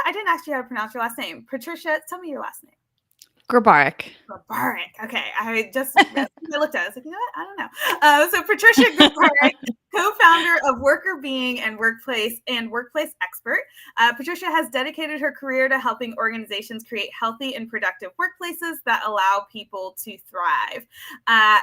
what? I didn't ask you how to pronounce your last name. Patricia, tell me your last name. Grabarek. Grabarek. Okay. I looked at it. I was like, you know what? I don't know. So Patricia Grabarek, co-founder of Workr Beeing and workplace expert. Patricia has dedicated her career to helping organizations create healthy and productive workplaces that allow people to thrive. Has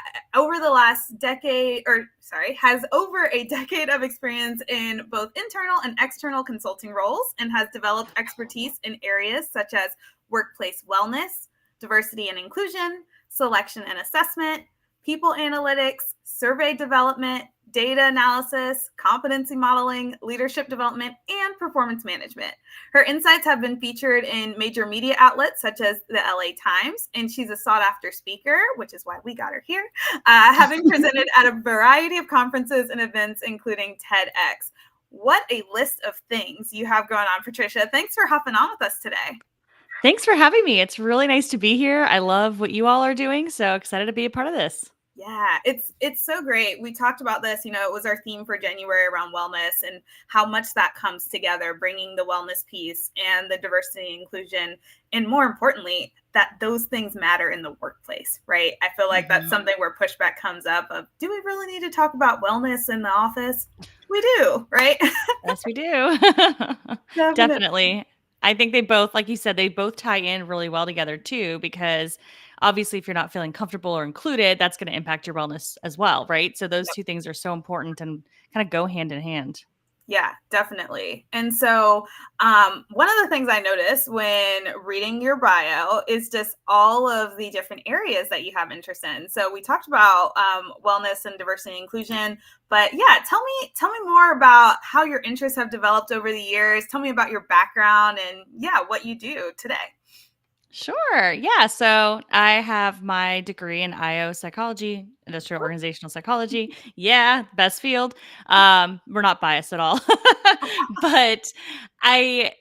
over a decade of experience in both internal and external consulting roles and has developed expertise in areas such as workplace wellness, diversity and inclusion, selection and assessment, people analytics, survey development, data analysis, competency modeling, leadership development, and performance management. Her insights have been featured in major media outlets such as the LA Times, and she's a sought-after speaker, which is why we got her here, having presented at a variety of conferences and events, including TEDx. What a list of things you have going on, Patricia. Thanks for hopping on with us today. Thanks for having me. It's really nice to be here. I love what you all are doing. So excited to be a part of this. Yeah, it's so great. We talked about this, it was our theme for January around wellness and how much that comes together, bringing the wellness piece and the diversity and inclusion. And more importantly, that those things matter in the workplace, right? I feel like that's something where pushback comes up of, do we really need to talk about wellness in the office? We do, right? Yes, we do. Definitely. I think they both, like you said, they both tie in really well together too, because obviously if you're not feeling comfortable or included, that's going to impact your wellness as well, right? So those two things are so important and kind of go hand in hand. Yeah, definitely. And so one of the things I noticed when reading your bio is just all of the different areas that you have interest in. So we talked about wellness and diversity and inclusion, but yeah, tell me more about how your interests have developed over the years. Tell me about your background and what you do today. Sure. Yeah. So I have my degree in IO psychology, industrial organizational psychology. Yeah, best field. We're not biased at all. But I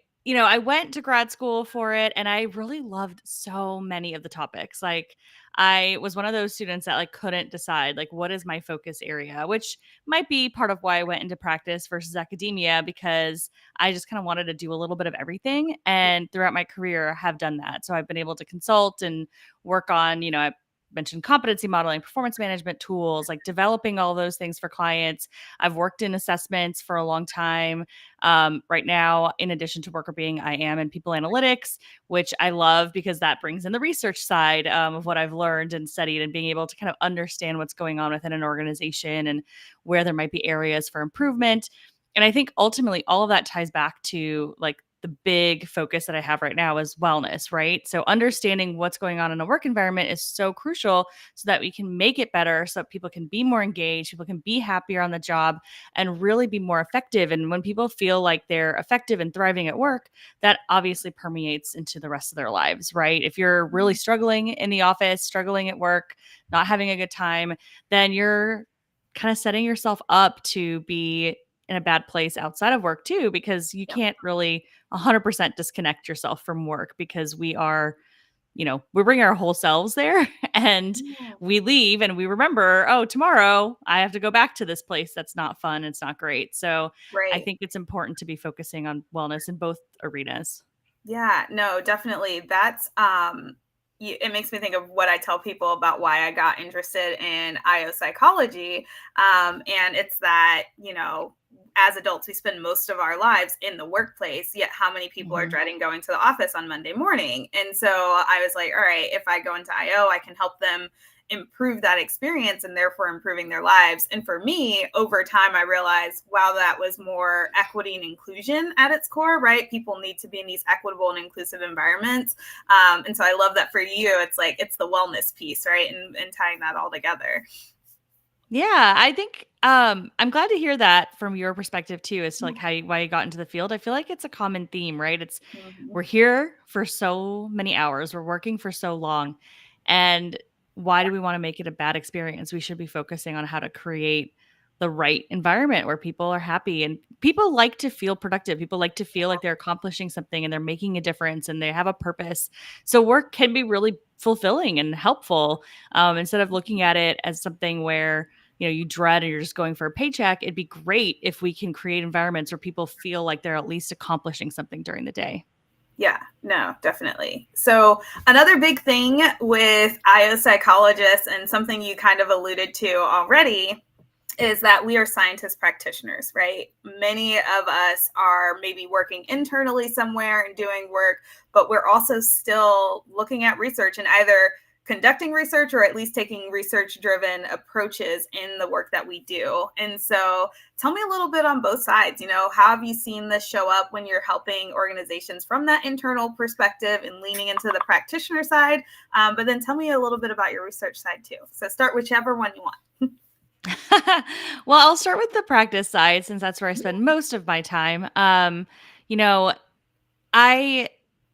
went to grad school for it and I really loved so many of the topics. Like I was one of those students that like couldn't decide like what is my focus area, which might be part of why I went into practice versus academia, because I just kind of wanted to do a little bit of everything. And throughout my career, I have done that. So I've been able to consult and work on, I mentioned competency modeling, performance management tools, like developing all those things for clients. I've worked in assessments for a long time. Right now, in addition to Workr Beeing, I am in people analytics, which I love because that brings in the research side of what I've learned and studied and being able to kind of understand what's going on within an organization and where there might be areas for improvement. And I think ultimately all of that ties back to like the big focus that I have right now is wellness, right? So understanding what's going on in a work environment is so crucial so that we can make it better, so that people can be more engaged, people can be happier on the job and really be more effective. And when people feel like they're effective and thriving at work, that obviously permeates into the rest of their lives, right? If you're really struggling in the office, struggling at work, not having a good time, then you're kind of setting yourself up to be in a bad place outside of work too, because you can't really 100% disconnect yourself from work, because we bring our whole selves there and we leave and we remember, oh, tomorrow I have to go back to this place that's not fun. It's not great. So I think it's important to be focusing on wellness in both arenas. Yeah, no, definitely. That's it makes me think of what I tell people about why I got interested in IO psychology. And it's that, as adults, we spend most of our lives in the workplace, yet how many people are dreading going to the office on Monday morning? And so I was like, all right, if I go into IO, I can help them improve that experience and therefore improving their lives. And for me, over time, I realized, wow, that was more equity and inclusion at its core, right? People need to be in these equitable and inclusive environments. And so I love that for you, it's like, it's the wellness piece, right? And tying that all together. Yeah, I think I'm glad to hear that from your perspective too, as to like why you got into the field. I feel like it's a common theme, right? We're here for so many hours, we're working for so long, and why do we want to make it a bad experience? We should be focusing on how to create the right environment where people are happy, and people like to feel productive. People like to feel like they're accomplishing something and they're making a difference and they have a purpose. So work can be really fulfilling and helpful, instead of looking at it as something where you dread and you're just going for a paycheck. It'd be great if we can create environments where people feel like they're at least accomplishing something during the day. Yeah, no, definitely. So another big thing with IO psychologists, and something you kind of alluded to already, is that we are scientist practitioners, right? Many of us are maybe working internally somewhere and doing work, but we're also still looking at research and either conducting research or at least taking research driven approaches in the work that we do. And so tell me a little bit on both sides. How have you seen this show up when you're helping organizations from that internal perspective and leaning into the practitioner side? But then tell me a little bit about your research side too. So start whichever one you want. Well, I'll start with the practice side since that's where I spend most of my time. You know, I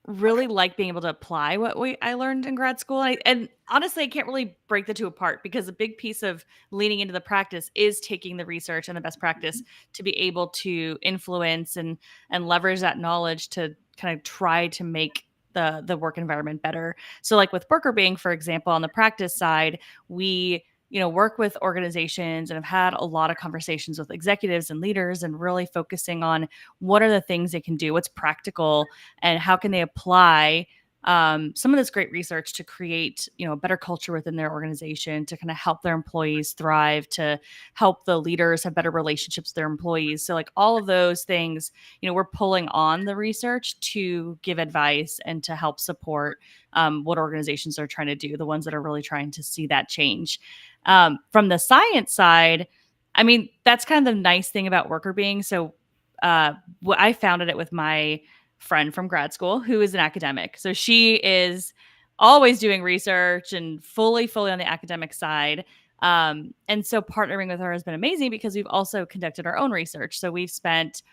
really like being able to apply what I learned in grad school. And honestly, I can't really break the two apart because a big piece of leaning into the practice is taking the research and the best practice to be able to influence and leverage that knowledge to kind of try to make the work environment better. So like with Workr Beeing, for example, on the practice side, we work with organizations and have had a lot of conversations with executives and leaders and really focusing on what are the things they can do, what's practical, and how can they apply some of this great research to create a better culture within their organization, to kind of help their employees thrive, to help the leaders have better relationships with their employees. So like all of those things, we're pulling on the research to give advice and to help support what organizations are trying to do, the ones that are really trying to see that change. From the science side, I mean, that's kind of the nice thing about Workr Beeing. So I founded it with my friend from grad school who is an academic. So she is always doing research and fully on the academic side. And so partnering with her has been amazing because we've also conducted our own research. So we've spent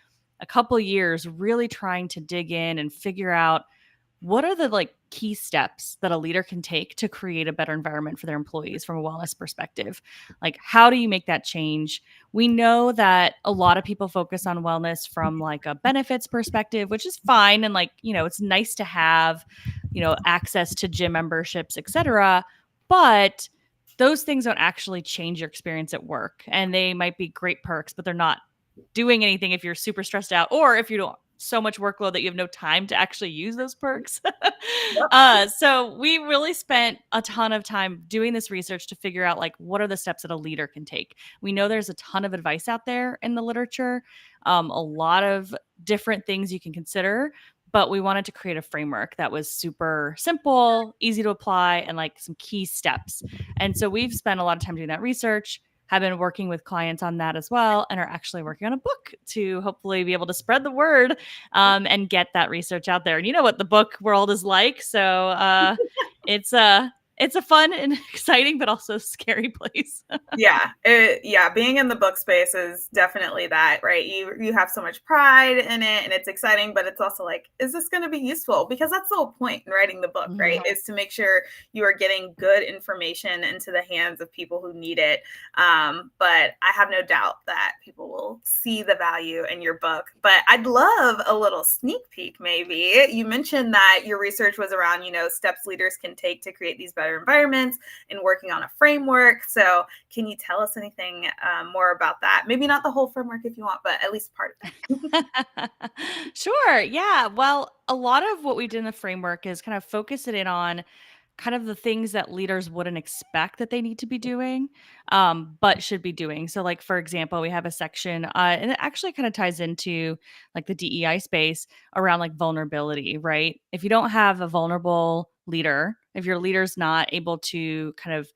a couple years really trying to dig in and figure out what are the like key steps that a leader can take to create a better environment for their employees from a wellness perspective. Like, how do you make that change? We know that a lot of people focus on wellness from like a benefits perspective, which is fine, and like, it's nice to have, access to gym memberships, etc. But those things don't actually change your experience at work, and they might be great perks, but they're not doing anything if you're super stressed out or if you don't so much workload that you have no time to actually use those perks. So we really spent a ton of time doing this research to figure out like what are the steps that a leader can take. We know there's a ton of advice out there in the literature, a lot of different things you can consider, but we wanted to create a framework that was super simple, easy to apply, and like some key steps. And so we've spent a lot of time doing that research, have been working with clients on that as well, and are actually working on a book to hopefully be able to spread the word and get that research out there. And you know what the book world is like. So it's a fun and exciting, but also scary place. Yeah, being in the book space is definitely that, right? You have so much pride in it and it's exciting, but it's also like, is this going to be useful? Because that's the whole point in writing the book, right? Is to make sure you are getting good information into the hands of people who need it. But I have no doubt that people will see the value in your book. But I'd love a little sneak peek, maybe. You mentioned that your research was around, steps leaders can take to create these better environments and working on a framework. So can you tell us anything more about that? Maybe not the whole framework if you want, but at least part of it. Sure. Yeah. Well, a lot of what we did in the framework is kind of focus it in on kind of the things that leaders wouldn't expect that they need to be doing, but should be doing. So, like, for example, we have a section, and it actually kind of ties into like the DEI space around like vulnerability, right? If you don't have a vulnerable leader, if your leader's not able to kind of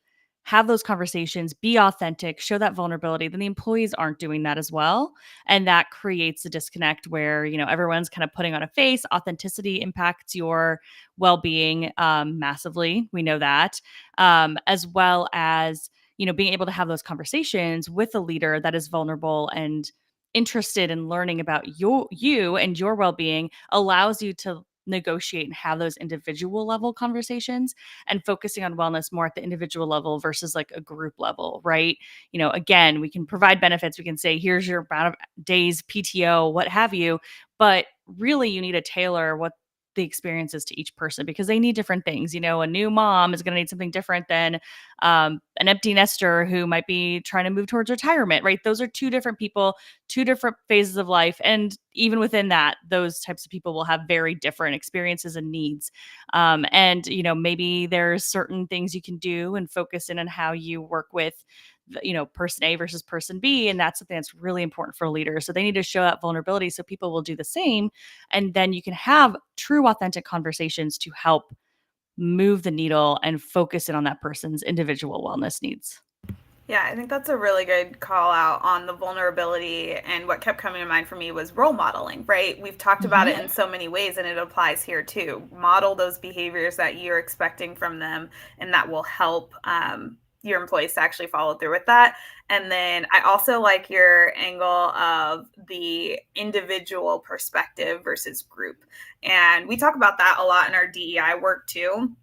have those conversations, be authentic, show that vulnerability, then the employees aren't doing that as well. And that creates a disconnect where, everyone's kind of putting on a face. Authenticity impacts your well-being massively. We know that, as well as, being able to have those conversations with a leader that is vulnerable and interested in learning about you and your well-being allows you to negotiate and have those individual level conversations and focusing on wellness more at the individual level versus like a group level, right? Again, we can provide benefits. We can say, here's your amount of days PTO, what have you, but really you need to tailor what the experiences to each person because they need different things. A new mom is going to need something different than an empty nester who might be trying to move towards retirement, right? Those are two different people, two different phases of life. And even within that, those types of people will have very different experiences and needs. And maybe there's certain things you can do and focus in on how you work with person A versus person B. And that's something that's really important for leaders. So they need to show that vulnerability so people will do the same. And then you can have true, authentic conversations to help move the needle and focus in on that person's individual wellness needs. Yeah, I think that's a really good call out on the vulnerability. And what kept coming to mind for me was role modeling, right? We've talked about it in so many ways, and it applies here too. Model those behaviors that you're expecting from them, and that will help your employees to actually follow through with that. And then I also like your angle of the individual perspective versus group. And we talk about that a lot in our DEI work too.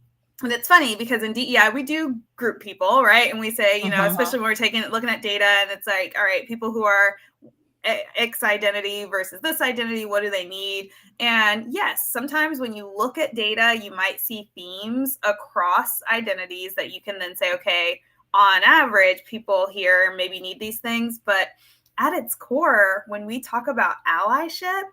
And it's funny because in DEI, we do group people, right? And we say, especially when we're looking at data, and it's like, all right, people who are X identity versus this identity, what do they need? And yes, sometimes when you look at data, you might see themes across identities that you can then say, okay, on average, people here maybe need these things. But at its core, when we talk about allyship,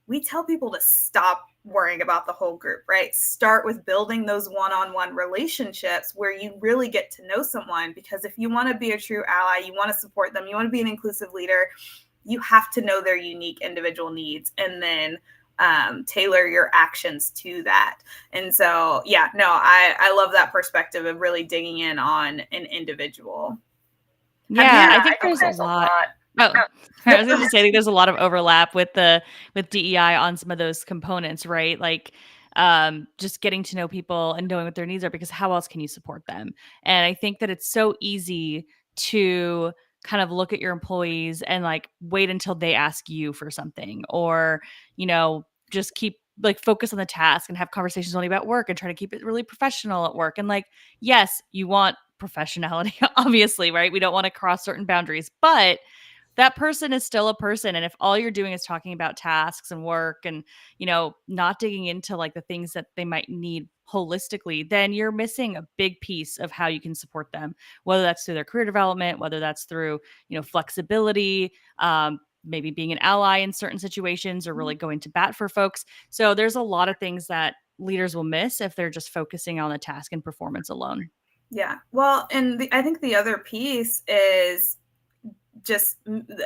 we tell people to stop worrying about the whole group, right? Start with building those one-on-one relationships where you really get to know someone, because if you want to be a true ally, you want to support them, you want to be an inclusive leader, you have to know their unique individual needs and then tailor your actions to that. And so, I love that perspective of really digging in on an individual. Yeah, I think there's a lot. Oh, I was going to say, I think there's a lot of overlap with DEI on some of those components, right? Like, just getting to know people and knowing what their needs are, because how else can you support them? And I think that it's so easy to kind of look at your employees and like wait until they ask you for something, or, just keep like focus on the task and have conversations only about work and try to keep it really professional at work. And like, yes, you want professionality, obviously, right? We don't want to cross certain boundaries, but that person is still a person. And if all you're doing is talking about tasks and work and, not digging into like the things that they might need holistically, then you're missing a big piece of how you can support them, whether that's through their career development, whether that's through, flexibility, maybe being an ally in certain situations, or really going to bat for folks. So there's a lot of things that leaders will miss if they're just focusing on the task and performance alone. Yeah. Well, and I think the other piece is just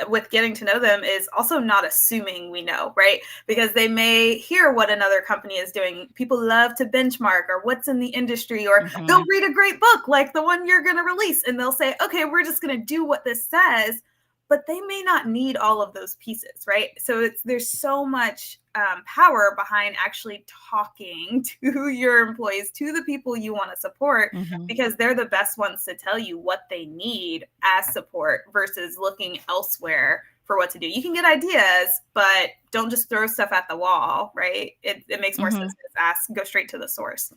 with getting to know them is also not assuming we know, right? Because they may hear what another company is doing. People love to benchmark or what's in the industry, or they'll read a great book like the one you're going to release, and they'll say, okay, we're just going to do what this says. But they may not need all of those pieces, right? So there's so much power behind actually talking to your employees, to the people you want to support, because they're the best ones to tell you what they need as support versus looking elsewhere for what to do. You can get ideas, but don't just throw stuff at the wall, right? It makes more sense to go straight to the source.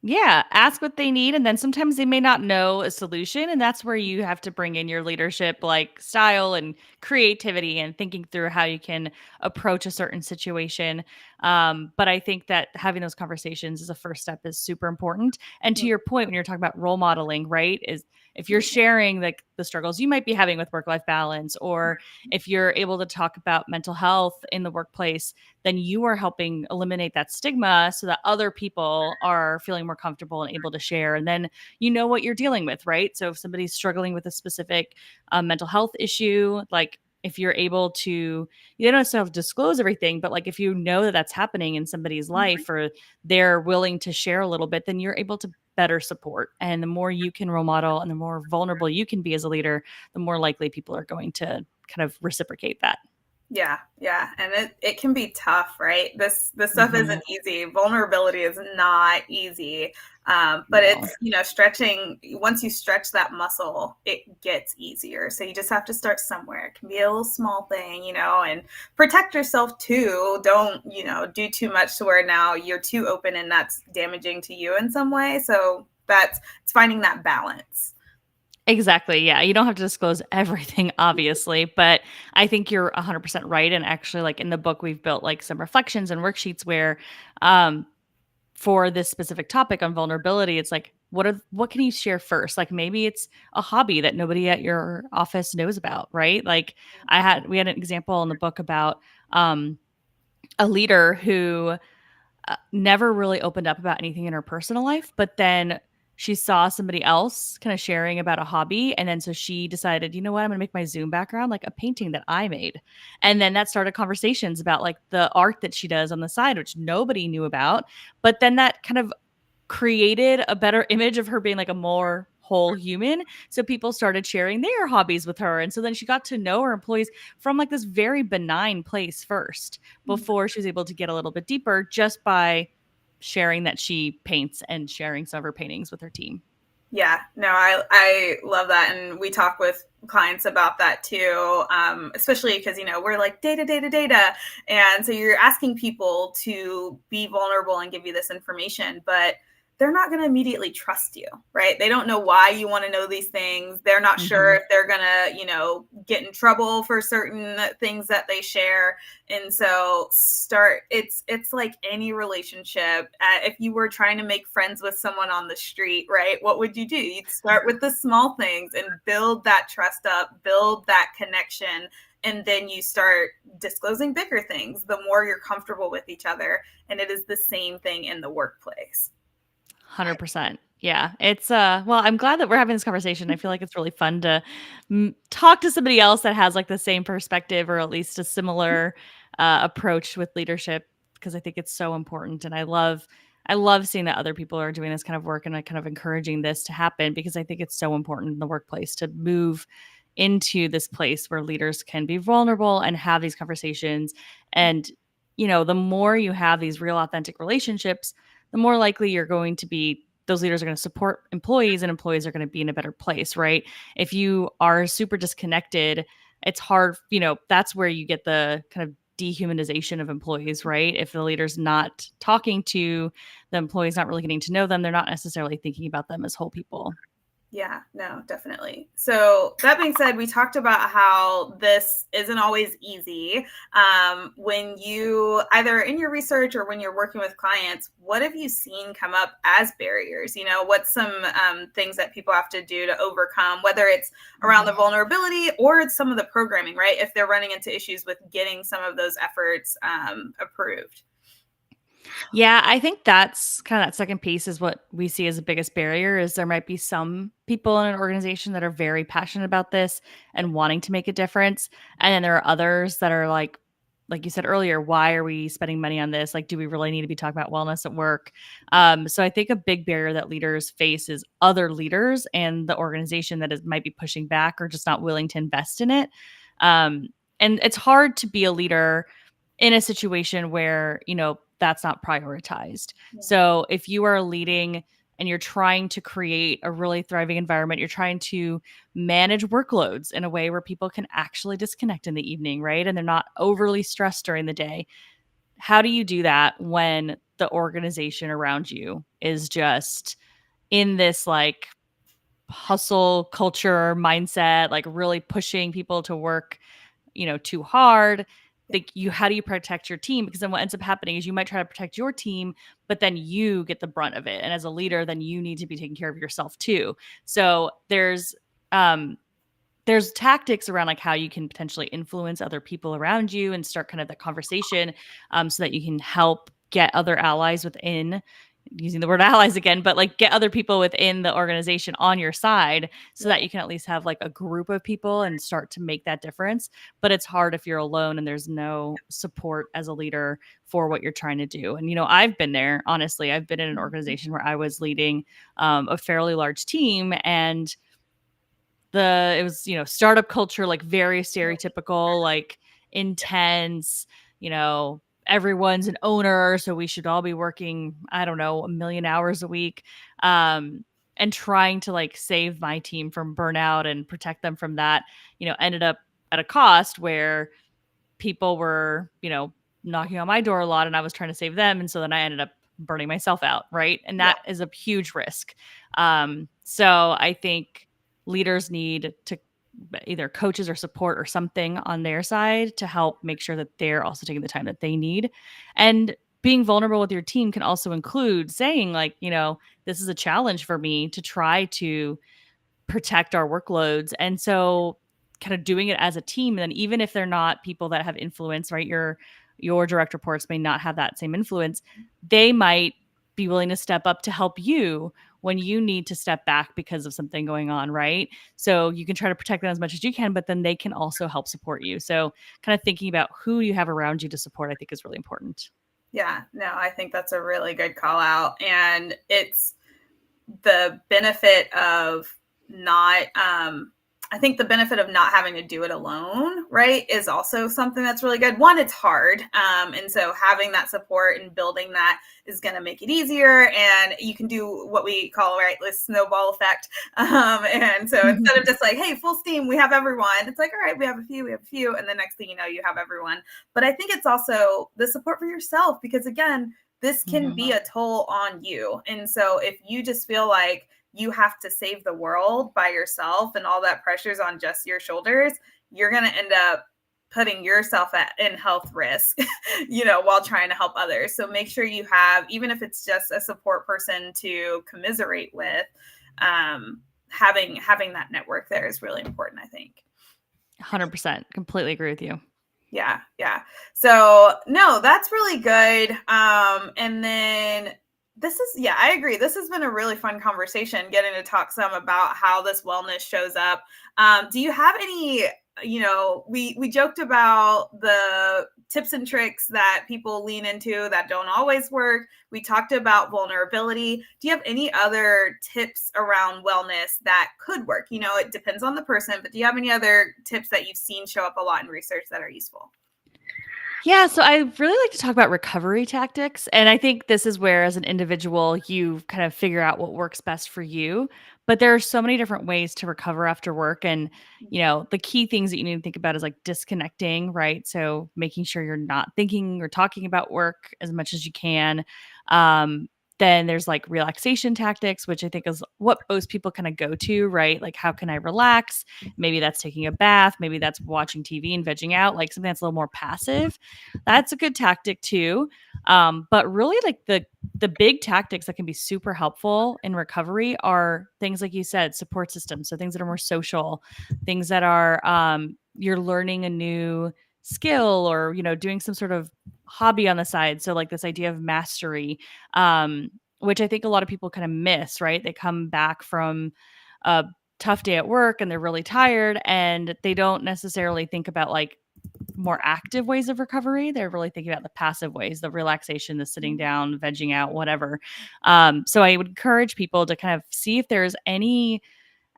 Yeah, ask what they need, and then sometimes they may not know a solution, and that's where you have to bring in your leadership like style and creativity and thinking through how you can approach a certain situation. But I think that having those conversations as a first step is super important. And to your point, when you're talking about role modeling, right, is if you're sharing like the struggles you might be having with work-life balance, or if you're able to talk about mental health in the workplace, then you are helping eliminate that stigma so that other people are feeling more comfortable and able to share. And then you know what you're dealing with, right? So if somebody's struggling with a specific mental health issue, like if you're able to, you don't necessarily have to disclose everything, but like if you know that that's happening in somebody's life, or they're willing to share a little bit, then you're able to better support. And the more you can role model and the more vulnerable you can be as a leader, the more likely people are going to kind of reciprocate that. Yeah. And it can be tough, right? This stuff isn't easy. Vulnerability is not easy. But it's, stretching, once you stretch that muscle, it gets easier. So you just have to start somewhere. It can be a little small thing, and protect yourself too. Don't, do too much to where now you're too open and that's damaging to you in some way. So it's finding that balance. Exactly. Yeah. You don't have to disclose everything, obviously, but I think you're 100% right. And actually, like in the book, we've built like some reflections and worksheets where, um, for this specific topic on vulnerability, it's like, what can you share first? Like maybe it's a hobby that nobody at your office knows about, right? Like we had an example in the book about a leader who never really opened up about anything in her personal life, but then she saw somebody else kind of sharing about a hobby. And then so she decided, you know what, I'm going to make my Zoom background like a painting that I made. And then that started conversations about like the art that she does on the side, which nobody knew about. But then that kind of created a better image of her being like a more whole human. So people started sharing their hobbies with her. And so then she got to know her employees from like this very benign place first before she was able to get a little bit deeper just by sharing that she paints and sharing some of her paintings with her team. Yeah, no, I love that. And we talk with clients about that too, especially because, we're like data, data, data. And so you're asking people to be vulnerable and give you this information, but they're not going to immediately trust you, right? They don't know why you want to know these things. They're not sure if they're going to, get in trouble for certain things that they share. And so it's like any relationship. If you were trying to make friends with someone on the street, right, what would you do? You'd start with the small things and build that trust up, build that connection, and then you start disclosing bigger things the more you're comfortable with each other. And it is the same thing in the workplace. 100%. Yeah. It's well, I'm glad that we're having this conversation. I feel like it's really fun to talk to somebody else that has like the same perspective or at least a similar approach with leadership because I think it's so important and I love seeing that other people are doing this kind of work and kind of encouraging this to happen because I think it's so important in the workplace to move into this place where leaders can be vulnerable and have these conversations and the more you have these real authentic relationships, the more likely you're going to be those leaders are going to support employees and employees are going to be in a better place, right? If you are super disconnected, it's hard, that's where you get the kind of dehumanization of employees, right? If the leader's not talking to the employees, not really getting to know them, they're not necessarily thinking about them as whole people. Yeah, no, definitely. So that being said, we talked about how this isn't always easy. When you either in your research or when you're working with clients, what have you seen come up as barriers? What's some things that people have to do to overcome, whether it's around the vulnerability or it's some of the programming, right? If they're running into issues with getting some of those efforts approved. Yeah, I think that's kind of that second piece is what we see as the biggest barrier is there might be some people in an organization that are very passionate about this and wanting to make a difference. And then there are others that are like you said earlier, why are we spending money on this? Like, do we really need to be talking about wellness at work? So I think a big barrier that leaders face is other leaders and the organization that might be pushing back or just not willing to invest in it. And it's hard to be a leader in a situation where, that's not prioritized. Yeah. So if you are leading and you're trying to create a really thriving environment, you're trying to manage workloads in a way where people can actually disconnect in the evening, right? And they're not overly stressed during the day. How do you do that when the organization around you is just in this like hustle culture mindset, like really pushing people to work too hard? Like how do you protect your team? Because then what ends up happening is you might try to protect your team, but then you get the brunt of it. And as a leader, then you need to be taking care of yourself too. So there's tactics around like how you can potentially influence other people around you and start kind of that conversation, so that you can help get other allies within, using the word allies again, but like get other people within the organization on your side so that you can at least have like a group of people and start to make that difference. But it's hard if you're alone and there's no support as a leader for what you're trying to do. And I've been there. Honestly, I've been in an organization where I was leading a fairly large team, and it was startup culture, like very stereotypical, like intense, everyone's an owner, so we should all be working, I don't know, a million hours a week, and trying to like save my team from burnout and protect them from that, ended up at a cost where people were knocking on my door a lot and I was trying to save them, and so then I ended up burning myself out, right? And that is a huge risk. So I think leaders need to either coaches or support or something on their side to help make sure that they're also taking the time that they need. And being vulnerable with your team can also include saying, like, this is a challenge for me to try to protect our workloads. And so kind of doing it as a team, and even if they're not people that have influence, right? Your direct reports may not have that same influence. They might be willing to step up to help you when you need to step back because of something going on, right? So you can try to protect them as much as you can, but then they can also help support you. So kind of thinking about who you have around you to support, I think, is really important. Yeah, no, I think that's a really good call out. And it's the benefit of not, I think the benefit of not having to do it alone, right, is also something that's really good. One, it's hard. And so having that support and building that is going to make it easier. And you can do what we call, right, the snowball effect. And so instead of just like, hey, full steam, we have everyone, it's like, all right, we have a few. And the next thing you know, you have everyone. But I think it's also the support for yourself, because again, this can be a toll on you. And so if you just feel like you have to save the world by yourself and all that pressure's on just your shoulders, you're going to end up putting yourself in health risk, while trying to help others. So make sure you have, even if it's just a support person to commiserate with, having that network there is really important, I think. 100%. Completely agree with you. Yeah. So no, that's really good. And then I agree. This has been a really fun conversation, getting to talk some about how this wellness shows up. Do you have any, we joked about the tips and tricks that people lean into that don't always work. We talked about vulnerability. Do you have any other tips around wellness that could work? It depends on the person, but do you have any other tips that you've seen show up a lot in research that are useful? Yeah, so I really like to talk about recovery tactics. And I think this is where, as an individual, you kind of figure out what works best for you. But there are so many different ways to recover after work. And, the key things that you need to think about is like disconnecting, right? So making sure you're not thinking or talking about work as much as you can. Um, then there's like relaxation tactics, which I think is what most people kind of go to, right? Like, how can I relax? Maybe that's taking a bath. Maybe that's watching TV and vegging out, like something that's a little more passive. That's a good tactic too. But really, like the big tactics that can be super helpful in recovery are things like you said, support systems. So things that are more social, things that are you're learning a new skill, or doing some sort of hobby on the side. So like this idea of mastery, which I think a lot of people kind of miss, right? They come back from a tough day at work and they're really tired, and they don't necessarily think about like more active ways of recovery. They're really thinking about the passive ways, the relaxation, the sitting down, vegging out, whatever. So I would encourage people to kind of see if there's any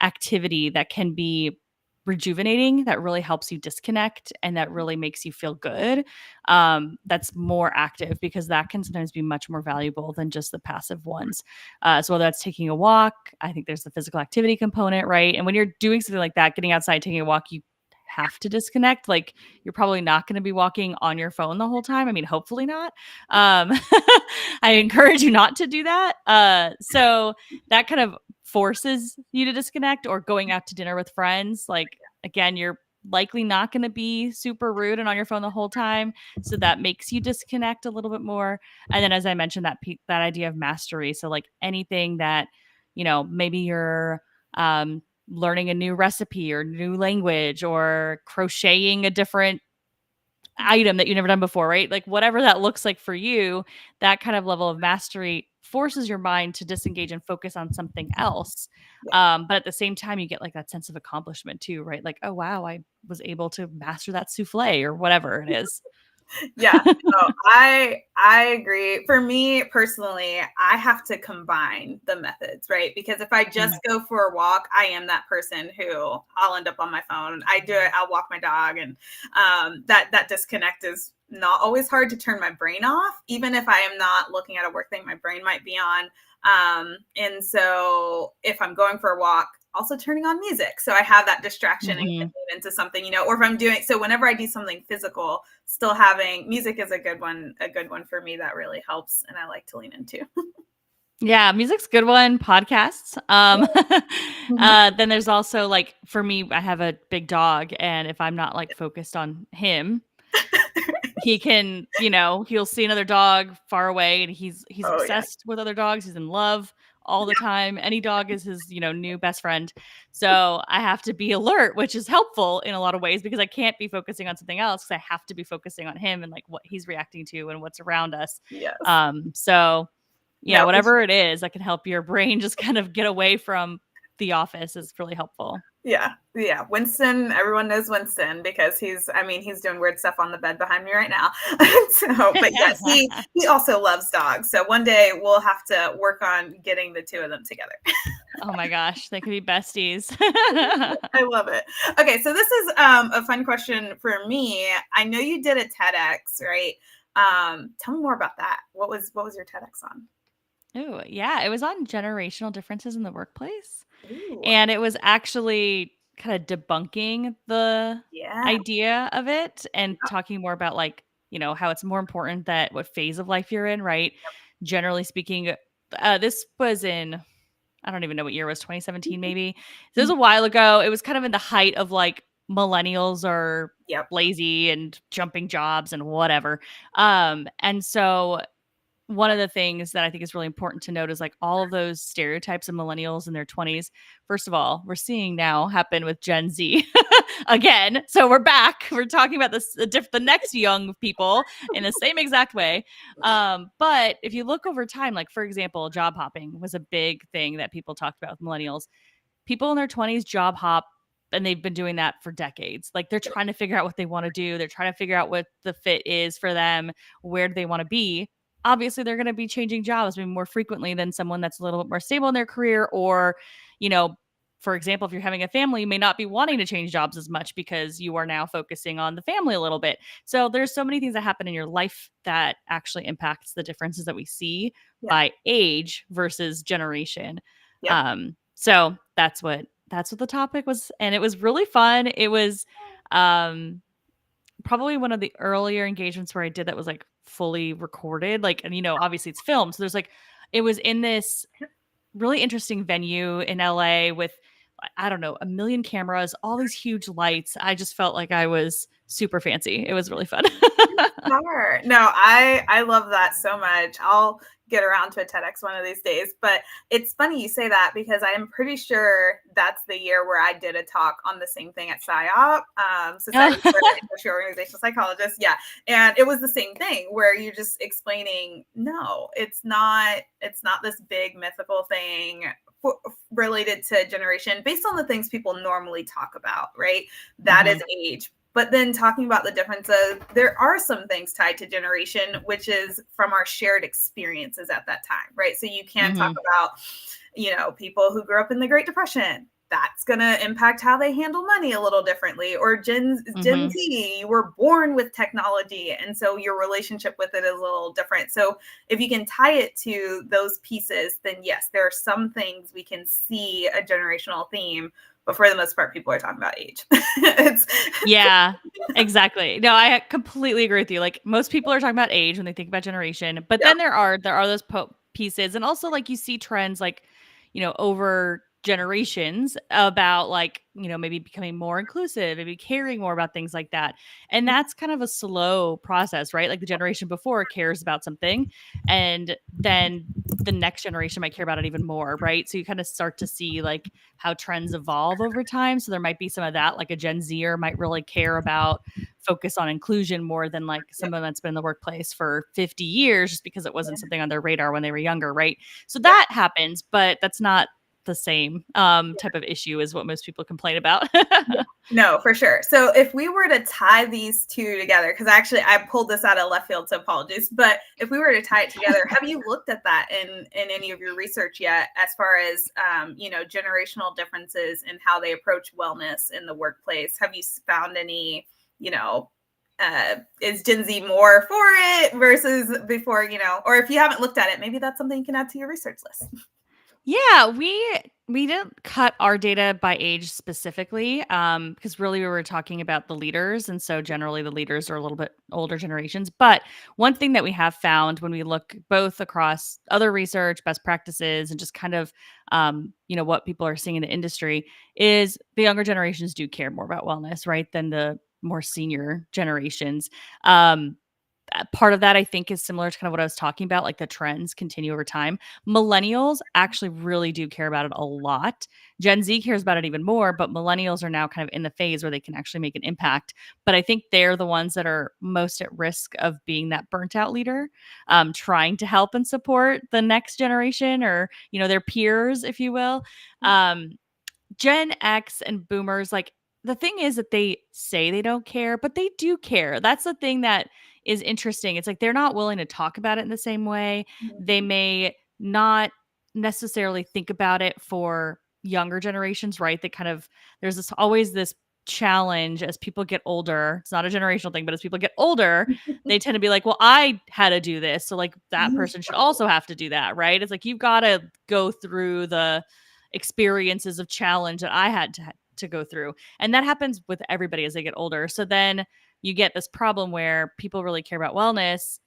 activity that can be rejuvenating, that really helps you disconnect and that really makes you feel good. That's more active, because that can sometimes be much more valuable than just the passive ones. So whether that's taking a walk, I think there's the physical activity component, right? And when you're doing something like that, getting outside, taking a walk, you have to disconnect. Like, you're probably not going to be walking on your phone the whole time. I mean, hopefully not. I encourage you not to do that. So that kind of forces you to disconnect. Or going out to dinner with friends, like, again, you're likely not going to be super rude and on your phone the whole time, so that makes you disconnect a little bit more. And then, as I mentioned, that idea of mastery, so like anything that maybe you're learning a new recipe or new language, or crocheting a different item that you've never done before, right? Like, whatever that looks like for you, that kind of level of mastery forces your mind to disengage and focus on something else. But at the same time, you get like that sense of accomplishment too, right? Like, oh wow, I was able to master that souffle or whatever it is. Yeah, no, I agree. For me personally, I have to combine the methods, right? Because if I just go for a walk, I am that person who I'll end up on my phone. I do it. I'll walk my dog, and that disconnect is not always hard to turn my brain off. Even if I am not looking at a work thing, my brain might be on. And so if I'm going for a walk, also turning on music, so I have that distraction and getting into something, or if I'm doing, so whenever I do something physical, still having music is a good one for me that really helps, and I like to lean into. Yeah, music's a good one. Podcasts. Mhm. Then there's also like for me, I have a big dog, and if I'm not like focused on him, he can, he'll see another dog far away, and he's Oh yeah. obsessed with other dogs. He's in love all the time. Any dog is his, new best friend. So I have to be alert, which is helpful in a lot of ways because I can't be focusing on something else because I have to be focusing on him and like what he's reacting to and what's around us. Yes. So yeah, No, for whatever it is that can help your brain just kind of get away from the office is really helpful. Yeah, yeah. Winston, everyone knows Winston because he's doing weird stuff on the bed behind me right now. So, but yes, he also loves dogs. So one day we'll have to work on getting the two of them together. Oh my gosh, they could be besties. I love it. Okay, so this is a fun question for me. I know you did a TEDx, right? Tell me more about that. What was your TEDx on? Oh, yeah, it was on generational differences in the workplace. Ooh, And it was actually kind of debunking the yeah, idea of it and yeah, talking more about like, how it's more important that what phase of life you're in, right? Generally speaking, this was in, I don't even know what year it was, 2017 maybe. So it was a while ago. It was kind of in the height of like millennials are yep, lazy and jumping jobs and whatever. And so one of the things that I think is really important to note is like all of those stereotypes of millennials in their 20s. First of all, we're seeing now happen with Gen Z again. So we're back. We're talking about this the next young people in the same exact way. But if you look over time, like for example, job hopping was a big thing that people talked about with millennials. People in their 20s job hop and they've been doing that for decades. Like they're trying to figure out what they want to do. They're trying to figure out what the fit is for them, where do they want to be. Obviously, they're going to be changing jobs maybe more frequently than someone that's a little bit more stable in their career. Or, you know, for example, if you're having a family, you may not be wanting to change jobs as much because you are now focusing on the family a little bit. So there's so many things that happen in your life that actually impacts the differences that we see yeah, by age versus generation. yep. So that's what the topic was, and it was really fun. It was um probably one of the earlier engagements where I did that was like fully recorded. Like, and obviously it's filmed. So there's like it was in this really interesting venue in LA with I don't know, a million cameras, all these huge lights. I just felt like I was super fancy. It was really fun. Sure. No, I love that so much. I'll get around to a TEDx one of these days. But it's funny you say that because I am pretty sure that's the year where I did a talk on the same thing at SIOP, Society for Industrial Organizational Psychologists. Yeah, and it was the same thing where you're just explaining, no, it's not this big mythical thing related to generation based on the things people normally talk about, right? That is Mhm. age. But then talking about the differences, there are some things tied to generation, which is from our shared experiences at that time, right? So you can talk Mhm. about, people who grew up in the Great Depression. That's going to impact how they handle money a little differently. Or Gen Mhm. Z, you were born with technology. And so your relationship with it is a little different. So if you can tie it to those pieces, then yes, there are some things we can see a generational theme, but for the most part, people are talking about age. it's Yeah, exactly. No, I completely agree with you. Like most people are talking about age when they think about generation, but yeah, then there are those pieces, and also like you see trends like over generations about like maybe becoming more inclusive, maybe caring more about things like that, and that's kind of a slow process, right? Like the generation before cares about something, and then the next generation might care about it even more, right? So you kind of start to see like how trends evolve over time. So there might be some of that, like a Gen Zer might really care about focus on inclusion more than like yeah, someone that's been in the workplace for 50 years just because it wasn't something on their radar when they were younger, right? So yep. that happens, but that's not the same type of issue as what most people complain about. Yeah. No, for sure. So if we were to tie these two together, because actually I pulled this out of left field, so apologies. But if we were to tie it together, have you looked at that in any of your research yet, as far as generational differences in how they approach wellness in the workplace? Have you found any, you know, is Gen Z more for it versus before, or if you haven't looked at it, maybe that's something you can add to your research list. Yeah, we didn't cut our data by age specifically, because really we were talking about the leaders, and so generally the leaders are a little bit older generations. But one thing that we have found when we look both across other research, best practices, and just kind of what people are seeing in the industry is the younger generations do care more about wellness, right, than the more senior generations. Um, Part of that I think is similar to kind of what I was talking about, like the trends continue over time. Millennials actually really do care about it a lot. Gen Z cares about it even more, but millennials are now kind of in the phase where they can actually make an impact. But I think they're the ones that are most at risk of being that burnt out leader, trying to help and support the next generation or, their peers, if you will. Um, Gen X and boomers, like the thing is that they say they don't care, but they do care. That's the thing that is interesting. It's like they're not willing to talk about it in the same way. They Mhm. may not necessarily think about it for younger generations, right? They kind of, there's always this challenge as people get older. It's not a generational thing, but as people get older, they tend to be like, well, I had to do this. So, like, that person should also have to do that, right? It's like you've got to go through the experiences of challenge that I had to go through. And that happens with everybody as they get older. So then you get this problem where people really care about wellness.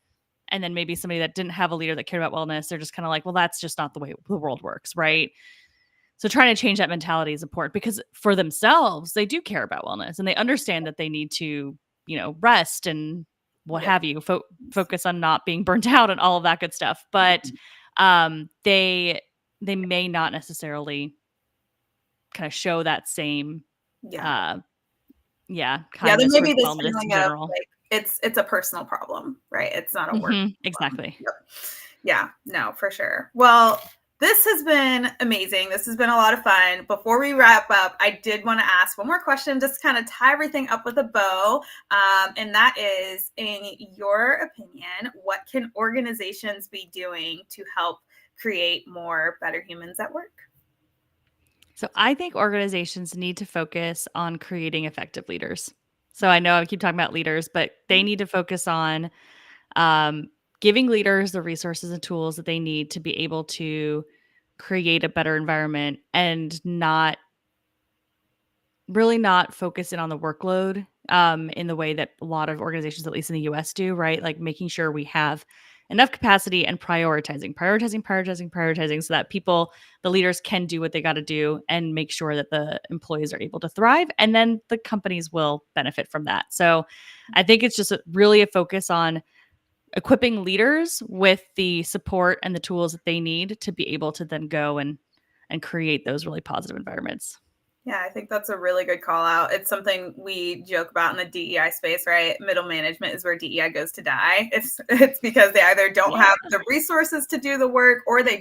And then maybe somebody that didn't have a leader that cared about wellness, they're just kind of like, well, that's just not the way the world works, right? So trying to change that mentality is important because for themselves, they do care about wellness and they understand that they need to, rest and what Yep. have you, focus on not being burnt out and all of that good stuff. But they may not necessarily kind of show that same, Yeah. uh, Yeah, there kindness may towards be this wellness in feeling of general. like it's a personal problem, right? It's not a work problem. Exactly. Yep. Yeah, no, for sure. Well, this has been amazing. This has been a lot of fun. Before we wrap up, I did want to ask one more question, just kind of tie everything up with a bow. And that is, in your opinion, what can organizations be doing to help create more better humans at work? So I think organizations need to focus on creating effective leaders. So I know I keep talking about leaders, but they need to focus on um, giving leaders the resources and tools that they need to be able to create a better environment and not focus in on the workload in the way that a lot of organizations, at least in the US, do, right? Like making sure we have enough capacity and prioritizing so that the leaders can do what they got to do and make sure that the employees are able to thrive. And then the companies will benefit from that. So I think it's just really a focus on equipping leaders with the support and the tools that they need to be able to then go and create those really positive environments. Yeah, I think that's a really good call out. It's something we joke about in the DEI space, right? Middle management is where DEI goes to die. It's because they either don't Yeah. have the resources to do the work, or they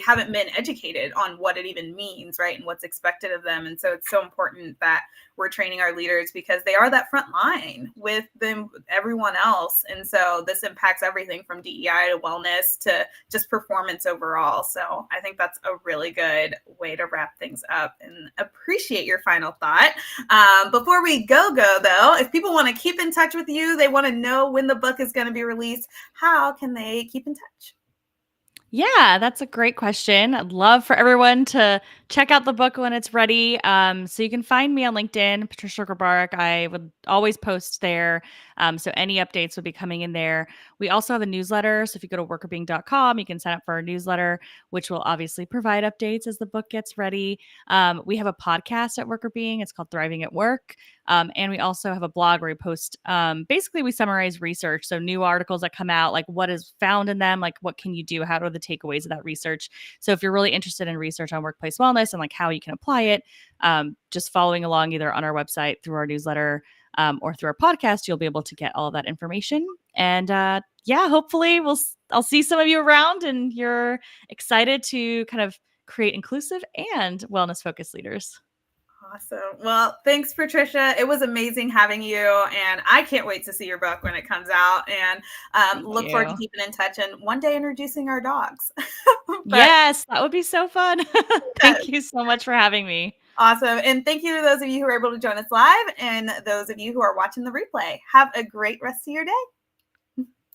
haven't been educated on what it even means, right, and what's expected of them. And so it's so important that we're training our leaders because they are that front line with them, everyone else. And so this impacts everything from DEI to wellness to just performance overall. So I think that's a really good way to wrap things up, and appreciate your final thought. Before we go though, if people want to keep in touch with you, they want to know when the book is going to be released, how can they keep in touch? Yeah, that's a great question. I'd love for everyone to check out the book when it's ready. So you can find me on LinkedIn, Patricia Grabarek. I would always post there. So any updates would be coming in there. We also have a newsletter. So if you go to workrbeeing.com, you can sign up for our newsletter, which will obviously provide updates as the book gets ready. We have a podcast at Workr Beeing. It's called Thriving at Work. And we also have a blog where we post, basically we summarize research. So new articles that come out, like what is found in them, like what can you do? How are the takeaways of that research? So if you're really interested in research on workplace wellness and like how you can apply it, just following along either on our website, through our newsletter, or through our podcast, you'll be able to get all of that information. And hopefully I'll see some of you around and you're excited to kind of create inclusive and wellness focused leaders. Awesome. Well, thanks, Patricia. It was amazing having you, and I can't wait to see your book when it comes out, and Thank look forward to you. keeping in touch and one day introducing our dogs. But Yes, that would be so fun. yes, Thank you so much for having me. awesome. And thank you to those of you who are able to join us live and those of you who are watching the replay. Have a great rest of your day.